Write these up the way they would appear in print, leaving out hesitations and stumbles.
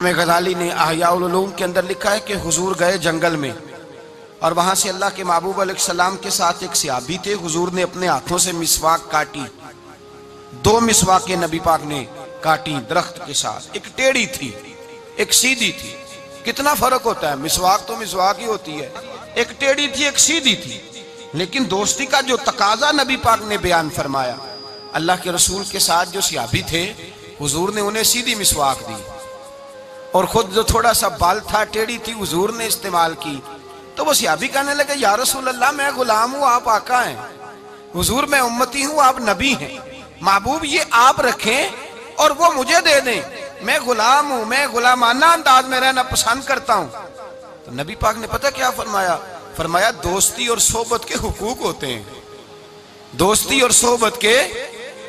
غزالی نے احیاء العلوم کے اندر لکھا ہے کہ حضور گئے جنگل میں اور وہاں سے اللہ کے محبوب علیہ السلام کے ساتھ ایک صحابی تھے۔ حضور نے اپنے ہاتھوں سے مسواک کاٹی، دو مسواکیں نبی پاک نے کاٹی درخت کے ساتھ، ایک ٹیڑھی تھی ایک سیدھی تھی۔ کتنا فرق ہوتا ہے، مسواک تو مسواک ہی ہوتی ہے، ایک ٹیڑھی تھی ایک سیدھی تھی، لیکن دوستی کا جو تقاضا نبی پاک نے بیان فرمایا، اللہ کے رسول کے ساتھ جو صحابی تھے حضور نے انہیں سیدھی مسواک دی، اور خود جو تھوڑا سا بال تھا ٹیڑھی تھی حضور نے استعمال کی۔ تو وہ صحابی کہنے لگے یا رسول اللہ میں غلام ہوں آپ آقا ہیں، حضور میں امتی ہوں آپ نبی ہیں، محبوب یہ آپ رکھیں اور وہ مجھے دے دیں، میں غلام ہوں، میں غلامانہ انداز میں رہنا پسند کرتا ہوں۔ تو نبی پاک نے پتہ کیا فرمایا؟ فرمایا دوستی اور صحبت کے حقوق ہوتے ہیں، دوستی اور صحبت کے،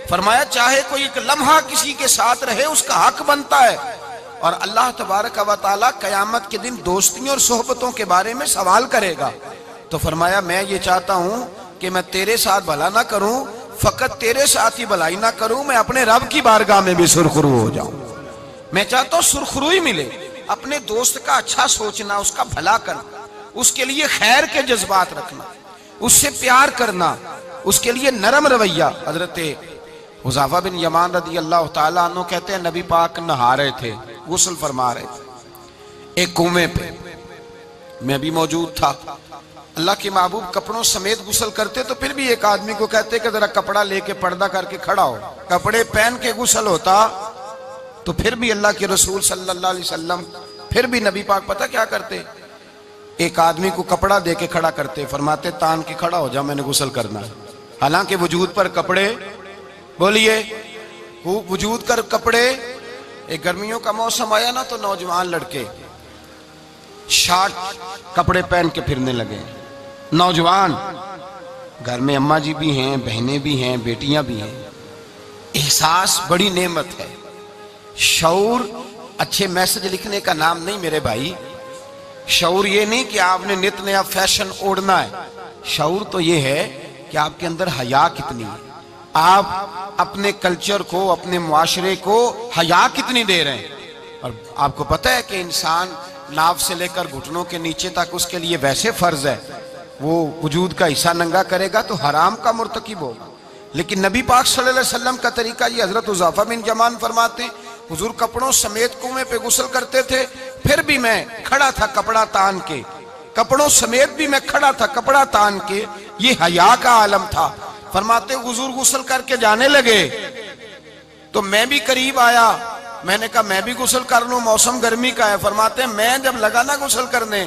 فرمایا چاہے کوئی ایک لمحہ کسی کے ساتھ رہے اس کا حق بنتا ہے، اور اللہ تبارک و تعالیٰ قیامت کے دن دوستیوں اور صحبتوں کے بارے میں سوال کرے گا۔ تو فرمایا میں یہ چاہتا ہوں کہ میں تیرے ساتھ بھلا نہ کروں، فقط تیرے ساتھ ہی بھلائی نہ کروں، میں اپنے رب کی بارگاہ میں بھی سرخرو ہو جاؤں۔ میں چاہتا ہوں سرخروئی ملے، اپنے دوست کا اچھا سوچنا، اس کا بھلا کرنا، اس کے لیے خیر کے جذبات رکھنا، اس سے پیار کرنا، اس کے لیے نرم رویہ۔ حضرت حذیفہ بن یمان رضی اللہ تعالیٰ عنہ کہتے ہیں نبی پاک نہا رہے تھے، غسل فرما رہے تھے ایک کنویں پہ، میں بھی موجود تھا۔ اللہ کے محبوب کپڑوں سمیت غسل کرتے تو پھر بھی ایک آدمی کو کہتے کہ ذرا کپڑا لے کے پردہ کر کے کھڑا ہو، کپڑے پہن کے غسل ہوتا تو پھر بھی اللہ کے رسول صلی اللہ علیہ وسلم، پھر بھی نبی پاک پتہ کیا کرتے؟ ایک آدمی کو کپڑا دے کے کھڑا کرتے، فرماتے تان کے کھڑا ہو جا میں نے غسل کرنا ہے۔ حالانکہ وجود پر کپڑے، بولیے وجود کر کپڑے، ایک گرمیوں کا موسم آیا نا تو نوجوان لڑکے شارٹ کپڑے پہن کے پھرنے لگے، نوجوان، گھر میں اماں جی بھی ہیں، بہنیں بھی ہیں، بیٹیاں بھی ہیں۔ احساس بڑی نعمت ہے، شعور اچھے میسج لکھنے کا نام نہیں میرے بھائی، شعور یہ نہیں کہ آپ نے نت نیا فیشن اوڑھنا ہے، شعور تو یہ ہے کہ آپ کے اندر حیا کتنی ہے، آپ اپنے کلچر کو، اپنے معاشرے کو حیا کتنی دے رہے ہیں۔ اور آپ کو پتہ ہے کہ انسان ناف سے لے کر گھٹنوں کے نیچے تک اس کے لیے ویسے فرض ہے، وہ وجود کا حصہ ننگا کرے گا تو حرام کا مرتکب ہوگا، لیکن نبی پاک صلی اللہ علیہ وسلم کا طریقہ یہ، حضرت حذیفہ بن یمان فرماتے ہیں حضور کپڑوں سمیت کنویں پہ غسل کرتے تھے، پھر بھی میں کھڑا تھا کپڑا تان کے، کپڑوں سمیت بھی میں کھڑا تھا کپڑا تان کے، یہ حیا کا عالم تھا۔ فرماتے حضور غسل کر کے جانے لگے تو میں بھی قریب آیا، میں نے کہا میں بھی غسل کر لوں، موسم گرمی کا ہے۔ فرماتے میں جب لگا نا غسل کرنے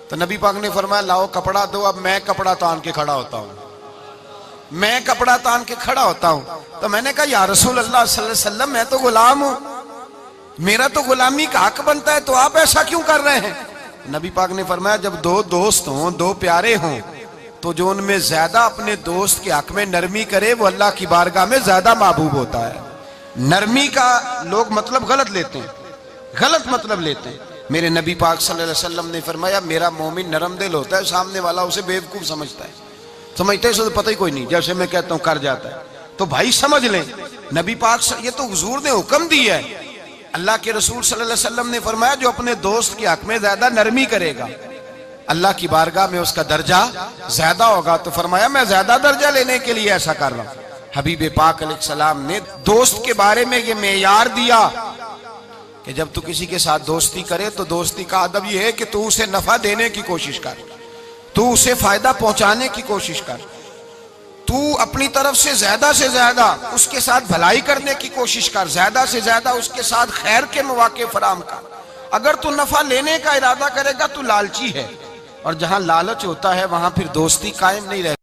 تو نبی پاک نے فرمایا لاؤ کپڑا دو، اب میں کپڑا تان کے کھڑا ہوتا ہوں، میں کپڑا تان کے کھڑا ہوتا ہوں۔ تو میں نے کہا یا رسول اللہ صلی اللہ علیہ وسلم میں تو غلام ہوں، میرا تو غلامی کا حق بنتا ہے، تو آپ ایسا کیوں کر رہے ہیں؟ نبی پاک نے فرمایا جب دو دوست ہوں، دو پیارے ہوں، تو جو ان میں زیادہ اپنے دوست کے حق میں نرمی کرے وہ اللہ کی بارگاہ میں زیادہ محبوب ہوتا ہے۔ نرمی کا لوگ مطلب غلط لیتے ہیں، غلط مطلب لیتے ہیں۔ میرے نبی پاک صلی اللہ علیہ وسلم نے فرمایا میرا مومن نرم دل ہوتا ہے، سامنے والا اسے بیوقوف سمجھتا ہے، سمجھتے ہیں اسے پتہ ہی کوئی نہیں، جیسے میں کہتا ہوں کر جاتا ہے، تو بھائی سمجھ لیں نبی پاک یہ تو حضور نے حکم دی ہے، اللہ کے رسول صلی اللہ علیہ وسلم نے فرمایا جو اپنے دوست کے حق میں زیادہ نرمی کرے گا اللہ کی بارگاہ میں اس کا درجہ زیادہ ہوگا۔ تو فرمایا میں زیادہ درجہ لینے کے لیے ایسا کر رہا ہوں۔ حبیب پاک علیہ السلام نے دوست کے بارے میں یہ معیار دیا کہ جب تو کسی کے ساتھ دوستی کرے تو دوستی کا ادب یہ ہے کہ تو اسے نفع دینے کی کوشش کر، تو اسے فائدہ پہنچانے کی کوشش کر، تو اپنی طرف سے زیادہ اس کے ساتھ بھلائی کرنے کی کوشش کر، زیادہ سے زیادہ اس کے ساتھ خیر کے مواقع فراہم کر۔ اگر تو نفع لینے کا ارادہ کرے گا تو لالچی ہے، اور جہاں لالچ ہوتا ہے وہاں پھر دوستی قائم نہیں رہتی۔